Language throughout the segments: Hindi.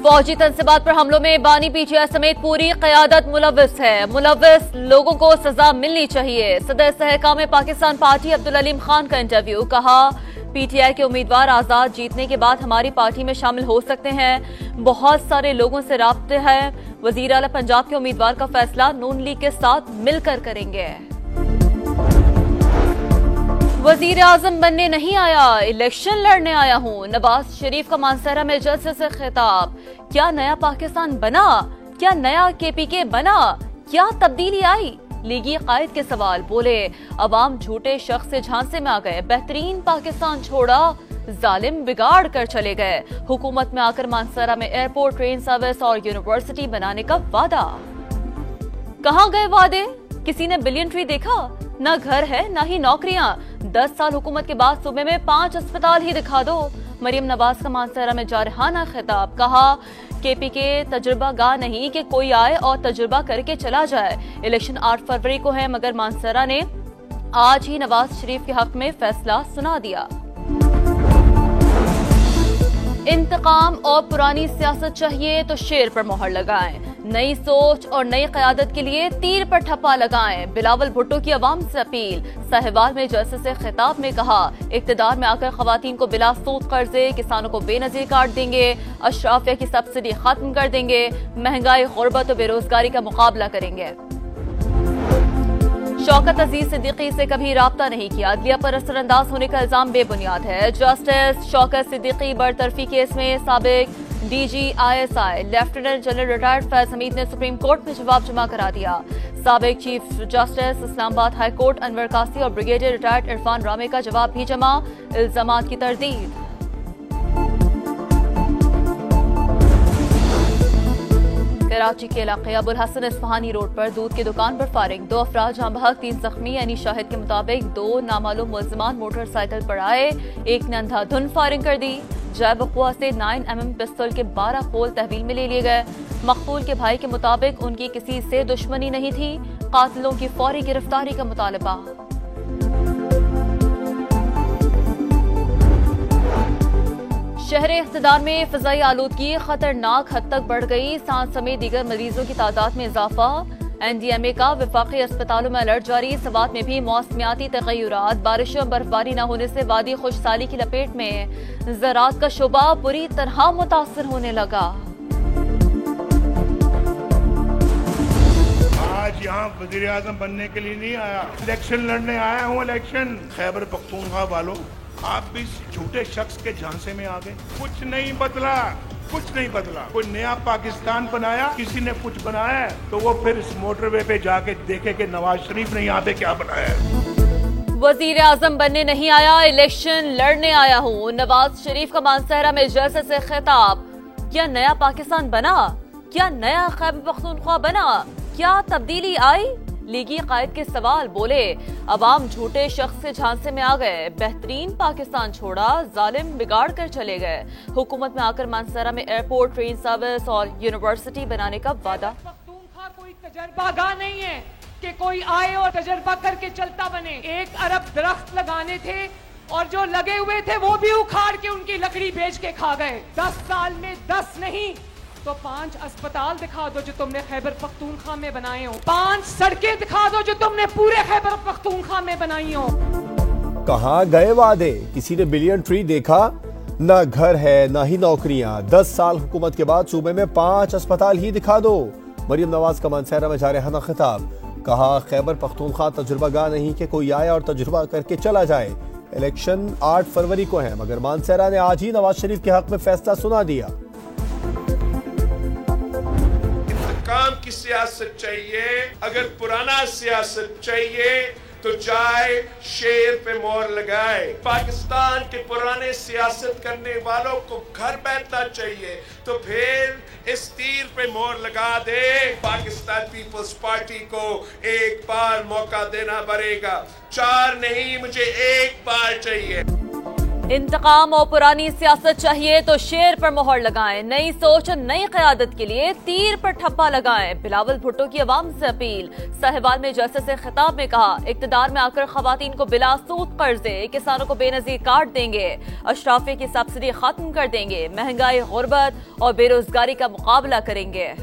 फौजी तनसीबात पर हमलों में बानी पीटीआई समेत पूरी क़यादत मुलव्वस है। मुलव्वस लोगों को सजा मिलनी चाहिए। सदर सहकाम पाकिस्तान पार्टी अब्दुल अलीम खान का इंटरव्यू। कहा, पीटीआई के उम्मीदवार आजाद जीतने के बाद हमारी पार्टी में शामिल हो सकते हैं। बहुत सारे लोगों से राब्ते हैं। वजीर आला पंजाब के उम्मीदवार का फैसला नून लीग के साथ मिलकर करेंगे। वजीर आजम बनने नहीं आया, इलेक्शन लड़ने आया हूँ। नवाज शरीफ का मानसरा में जलसे से खिताब। क्या नया पाकिस्तान बना? क्या नया केपीके बना? क्या तब्दीली आई? लीगी कायद के सवाल। बोले, अवाम झूठे शख्स से झांसे में आ गए। बेहतरीन पाकिस्तान छोड़ा, जालिम बिगाड़ कर चले गए। हुकूमत में आकर मानसरा में एयरपोर्ट, ट्रेन सर्विस और यूनिवर्सिटी बनाने का वादा। कहाँ गए वादे? किसी ने बिलियन ट्री देखा? न घर है न ही नौकरियां। 10 साल हुकूमत के बाद सूबे में 5 अस्पताल ही दिखा दो। मरियम नवाज का मानसरा में जारहाना खिताब। कहा, केपीके तजुर्बा गाह नहीं कि कोई आए और तजुर्बा करके चला जाए। इलेक्शन 8 फरवरी को है, मगर मानसरा ने आज ही नवाज शरीफ के हक में फैसला सुना दिया। इंतकाम और पुरानी सियासत चाहिए तो शेर पर मोहर लगाएं। नई सोच और नई क़यादत के लिए तीर पर ठप्पा लगाएं। बिलावल भुट्टो की अवाम से अपील। साहिवाल में जलसे से खिताब में कहा, इक़्तिदार में आकर ख़वातीन को बिला सूद कर्जे, किसानों को बेनज़ीर काट देंगे। अशराफिया की सब्सिडी खत्म कर देंगे। महंगाई, गुर्बत और बेरोजगारी का मुकाबला करेंगे। शौकत अजीज सिद्दीकी से कभी राब्ता नहीं किया। अदलिया पर असरअंदाज होने का इल्जाम बेबुनियाद है। जस्टिस शौकत सिद्दीकी बरतरफी केस में साबिक DGISI lieutenant general retired Faiz Hamid ने सुप्रीम कोर्ट में जवाब जमा करा दिया। साबिक chief justice Islamabad high court Anwar कासी और ब्रिगेडियर रिटायर्ड इरफान रामे का जवाब भी जमा। इल्जामात की तरदीद। कराची के इलाके अबुल हसन इस्फहानी रोड पर दूध की दुकान पर फायरिंग। 2 अफराद जहां बहक, 3 जख्मी। यानी शाहिद के मुताबिक 2 नामालूम मुल्जिमान मोटरसाइकिल पर आए। एक ने अंधाधुन फायरिंग कर दी। जय बकुआ से 9mm पिस्तौल के 12 खोल तहवील में ले लिए गए। मकतूल के भाई के मुताबिक उनकी किसी से दुश्मनी नहीं थी। कातिलों की फौरी गिरफ्तारी का मुतालबा। शहर इख्तिदार में फिजाई आलूदगी खतरनाक हद तक बढ़ गई। सांस समेत दीगर मरीजों की तादाद में इजाफा। NDMA का वफाकी अस्पतालों में अलर्ट जारी। सवात में भी मौसमियाती तगय्युरात। बारिशों और बर्फबारी न होने से वादी खुशसाली की लपेट में। ज़राअत का शोबा बुरी तरह मुतासर होने लगा। आज यहाँ वज़ीर आज़म बनने के लिए नहीं आया, इलेक्शन लड़ने आया हूँ। इलेक्शन खैबर पख्तूनख्वा वालों, आप भी झूठे शख्स के झांसे में आ गए। कुछ नहीं बदला, कुछ नहीं बदला। कोई नया पाकिस्तान बनाया? किसी ने कुछ बनाया है तो वो फिर इस मोटरवे पे जाके देखे कि नवाज शरीफ ने यहाँ पे क्या बनाया है। वजीर आजम बनने नहीं आया, इलेक्शन लड़ने आया हूँ। नवाज शरीफ का मानसहरा में जलसे से खिताब। क्या नया पाकिस्तान बना? क्या नया खैबर पख्तूनख्वा बना? क्या तब्दीली आई? लीगी कायद के सवाल। बोले, अवाम झूठे शख्स से झांसे में आ गए। बेहतरीन पाकिस्तान छोड़ा, जालिम बिगाड़ कर चले गए। हुकूमत में आकर मानसरा में एयरपोर्ट, ट्रेन सर्विस और यूनिवर्सिटी बनाने का वादा। पख्तूनख्वा कोई तजर्बागाह नहीं है कि कोई आए और तजर्बा करके चलता बने। 1 अरब दरख्त लगाने थे और जो लगे हुए थे वो भी उखाड़ के उनकी लकड़ी बेच के खा गए। 10 साल में 10 नहीं तो 5 अस्पताल दिखा दो जो तुमने खैबर पख्तूनख्वा में बनाए हो। 5 सड़कें दिखा दो जो तुमने पूरे खैबर पख्तूनख्वा में बनाई हो। कहाँ गए वादे? किसी ने बिलियन ट्री देखा? न घर है न ही नौकरियां। 10 साल हुकूमत के बाद सूबे में 5 अस्पताल ही दिखा दो। मरियम नवाज का मानसहरा में जारहाना खिताब। कहा, खैबर पख्तूनख्वा तजुर्बा गाह नहीं कि कोई आए और तजुर्बा करके चला जाए। इलेक्शन 8 फरवरी को है, मगर मानसहरा ने आज ही नवाज शरीफ के हक में फैसला सुना दिया। काम की सियासत चाहिए। अगर पुराना सियासत चाहिए तो जाए शेर पे मोहर लगाए। पाकिस्तान के पुराने सियासत करने वालों को घर बैठना चाहिए तो फिर इस तीर पे मोहर लगा दे। पाकिस्तान पीपल्स पार्टी को एक बार मौका देना पड़ेगा। 4 नहीं, मुझे 1 बार चाहिए। इंतकाम और पुरानी सियासत चाहिए तो शेर पर मोहर लगाएं, नई सोच और नई क़यादत के लिए तीर पर ठप्पा लगाएं। बिलावल भुट्टो की आवाम से अपील। साहिवाल में जलसे से खिताब में कहा, इक़्तिदार में आकर खवातीन को बिला सूद कर्जे, किसानों को बेनजीर काट देंगे, अशराफिया की सब्सिडी खत्म कर देंगे, महंगाई, गुर्बत और बेरोजगारी का मुकाबला करेंगे।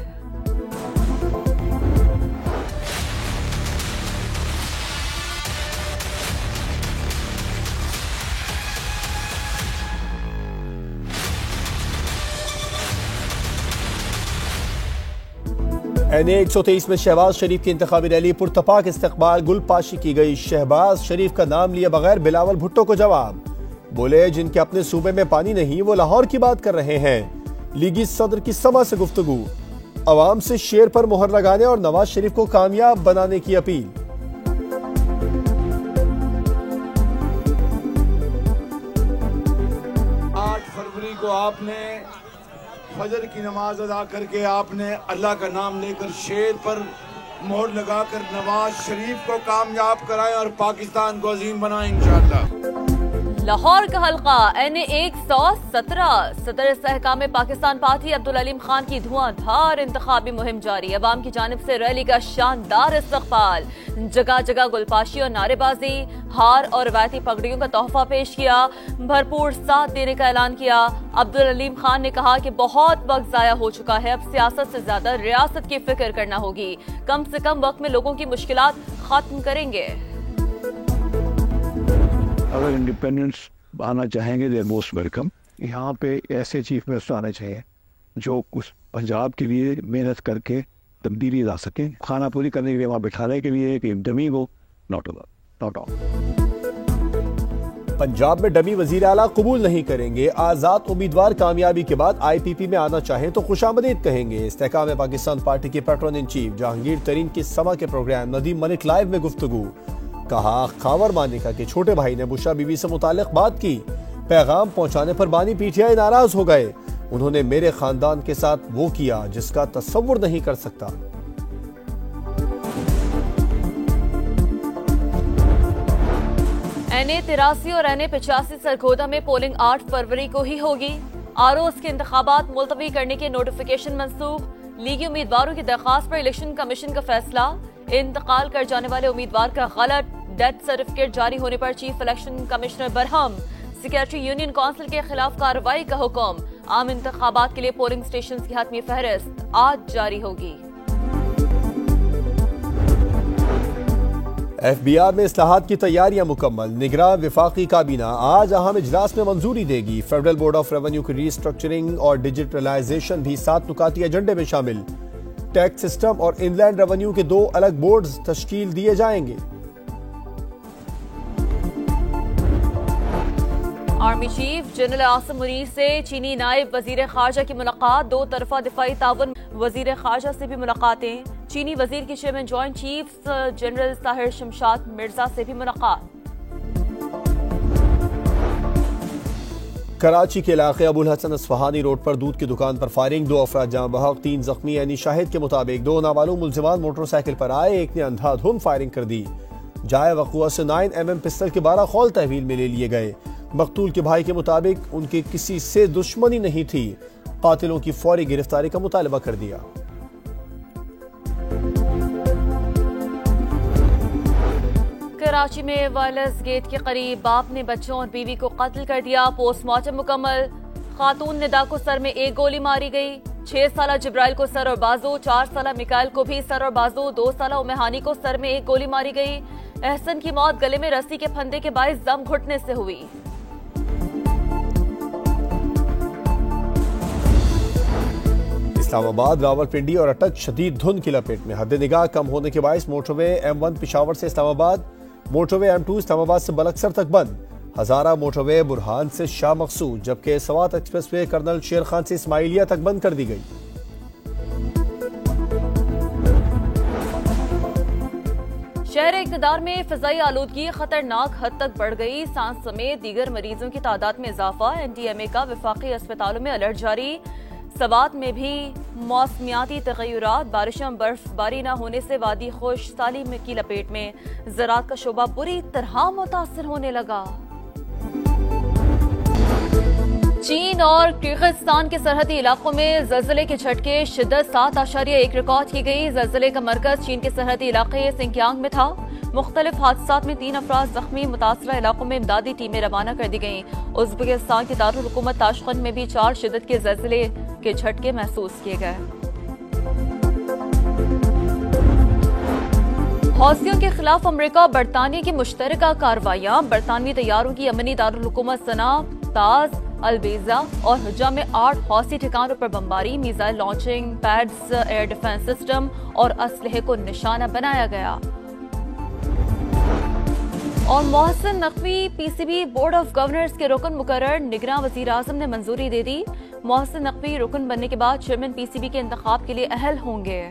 NA 123 में शहबाज शरीफ की इंतखाबी रैली पुरतपाक इस्तकबाल, गुलपाशी की गई। शहबाज शरीफ का नाम लिए बगैर बिलावल भुट्टो को जवाब, बोले जिनके अपने सूबे में पानी नहीं वो लाहौर की बात कर रहे हैं। लीगी सदर की समा से गुफ्तगू, अवाम से शेर पर मोहर लगाने और नवाज शरीफ को कामयाब बनाने की अपील। 8 फरवरी को आपने फजर की नमाज अदा करके आपने अल्लाह का नाम लेकर शेर पर मोहर लगाकर नवाज शरीफ को कामयाब कराएं और पाकिस्तान को अजीम बनाएं इंशाअल्लाह। लाहौर का हल्का NA 117 सदर इस्तेहकाम पाकिस्तान पार्टी अब्दुल अलीम खान की धुआंधार इंतखाबी मुहिम जारी। अवाम की जानिब से रैली का शानदार इस्तकबाल, जगह जगह गुलपाशी और नारेबाजी, हार और रवायती पगड़ियों का तोहफा पेश किया, भरपूर साथ देने का ऐलान किया। अब्दुल अलीम खान ने कहा कि बहुत वक्त जाया हो चुका है, अब सियासत से ज्यादा रियासत की फिक्र करना होगी, कम से कम वक्त में लोगों की मुश्किलात खत्म करेंगे। अगर इंडिपेंडेंस आना चाहेंगे देयर मोस्ट वेलकम। यहाँ पे ऐसे चीफ मिनिस्टर आने चाहिए जो उस पंजाब के लिए मेहनत करके तब्दीली ला सकें, खाना पूरी करने के लिए वहाँ बिठाने के लिए कि डमी को नॉट ऑल। पंजाब में डमी वजीर आला कबूल नहीं करेंगे। आजाद उम्मीदवार कामयाबी के बाद IPP में आना चाहें तो खुशामदीद कहेंगे। इस्तेहकाम पाकिस्तान पार्टी के पैट्रन इन चीफ जहांगीर तरीन की समा के प्रोग्राम नदीम मलिक लाइव में गुफ्तगू, कहा खावर मानिका के छोटे भाई ने बुशरा बीबी से मुतालिक बात की, पैगाम पहुंचाने पर बानी PTI नाराज हो गए। उन्होंने मेरे खानदान के साथ वो किया जिसका तस्वुर नहीं कर सकता। NA 83 और NA 85 सरगोदा में पोलिंग 8 फरवरी को ही होगी। आरोज के इंतखाबात मुलतवी करने के नोटिफिकेशन मंसूख। लीगी उम्मीदवारों की दरखास्त पर इलेक्शन कमीशन का फैसला। इंतकाल कर जाने वाले उम्मीदवार का गलत डेथ सर्टिफिकेट जारी होने पर chief election commissioner Barham. Secretary union council के खिलाफ कार्रवाई का हुक्म। आम इंतखाबात के लिए पोलिंग स्टेशन की हतमी फहरिस्त आज जारी होगी। FBR में इस्लाहात की तैयारियां मुकम्मल। निगरान विफाकी काबीना आज अहम इजलास में मंजूरी देगी। फेडरल बोर्ड ऑफ रेवेन्यू की रीस्ट्रक्चरिंग और डिजिटलाइजेशन भी 7 नुकाती एजेंडे में शामिल। टैक्स सिस्टम और इनलैंड रेवेन्यू के 2 अलग बोर्ड्स तश्कील दिए जाएंगे। Army chief general Asim Munir से चीनी नायब वजीर खारजा की मुलाकात। 2 तरफा दिफाई ताउन वजीर खारजा से भी मुलाकातें। चीनी वजीर की chairman joint chief general Tahir Shamshad Mirza से भी मुलाकात। कराची के इलाके अबुल हसन अस्फहानी रोड पर दूध की दुकान पर फायरिंग, 2 अफराद जाँ बहक, 3 जख्मी। यानी शाहिद के मुताबिक 2 नाबालूग मुलजिमान मोटरसाइकिल पर आए, एक ने अंधाधुंध फायरिंग कर दी। जाए वक़ुआ से 9mm पिस्टल के 12 खौल तहवील में ले लिए गए। मकतूल के भाई के मुताबिक उनके किसी से दुश्मनी नहीं थी। कातिलों की फौरी गिरफ्तारी का मुतालबा कर दिया। कराची में वायरलेस गेट के करीब बाप ने बच्चों और बीवी को कत्ल कर दिया। पोस्टमार्टम मुकम्मल। खातून निदा को सर में 1 गोली मारी गई। 6 साला जिब्राइल को सर और बाजू, 4 साला मिकाइल को भी सर और बाजू, 2 साला उमेहानी को सर में 1 गोली मारी गई। एहसन की मौत गले में रस्सी के फंदे के बाइस दम घुटने से हुई। इस्लामाबाद, रावलपिंडी और अटक शदीद धुंध की लपेट में। हद निगाह कम होने के बायस मोटरवे M1 पिशावर से इस्लामाबाद, मोटरवे M2 इस्लामाबाद से बलक्सर तक बंद। हजारा मोटरवे बुरहान से शाह मकसूद, जबकि सवात एक्सप्रेसवे कर्नल शेर खान से इस्माइलिया तक बंद कर दी गई। शहर इक़्तिदार में फिजाई आलूदगी खतरनाक हद तक बढ़ गई। सांस समेत दीगर मरीजों की तादाद में इजाफा। NTMA का वफाकी अस्पतालों में अलर्ट जारी। सवात में भी मौसमियाती तगय्युरात, बारिशों में बर्फबारी न होने से वादी खुश साली की लपेट में। ज़राअत का शोबा बुरी तरह मुतासर होने लगा। चीन और किर्गिस्तान के सरहदी इलाकों में जल्जले के झटके, शिद्दत 7.1 रिकॉर्ड की गई। जल्जले का मरकज चीन के सरहदी इलाके सिंकियांग में था। मुख्तलिफ हादसात में 3 अफराद जख्मी। मुतासरा इलाकों में इमदादी टीमें रवाना कर दी गईं। उज़्बेकिस्तान के दारुल हुकूमत ताशकंद में भी 4 शिद्दत के जल्जले के झटके महसूस किए गए। हौसियों के खिलाफ अमरीका और बरतानिया की मुश्तरका कार्रवाइयां। बरतानवी तैयारों की यमनी दारुल हुकूमत सना, ताज, अलबेजा और हुज्जा में 8 हौसी ठिकानों पर बमबारी, missile launching pads, air defence system और असलहे को निशाना बनाया गया। और Mohsin Naqvi PCB board of governors के रुकन मुकर्रर, निगरां वजीर आजम ने मंजूरी दे दी। मोहसिन नकवी रुकन बनने के बाद चेयरमैन पीसीबी के इंतखाब के लिए अहल होंगे।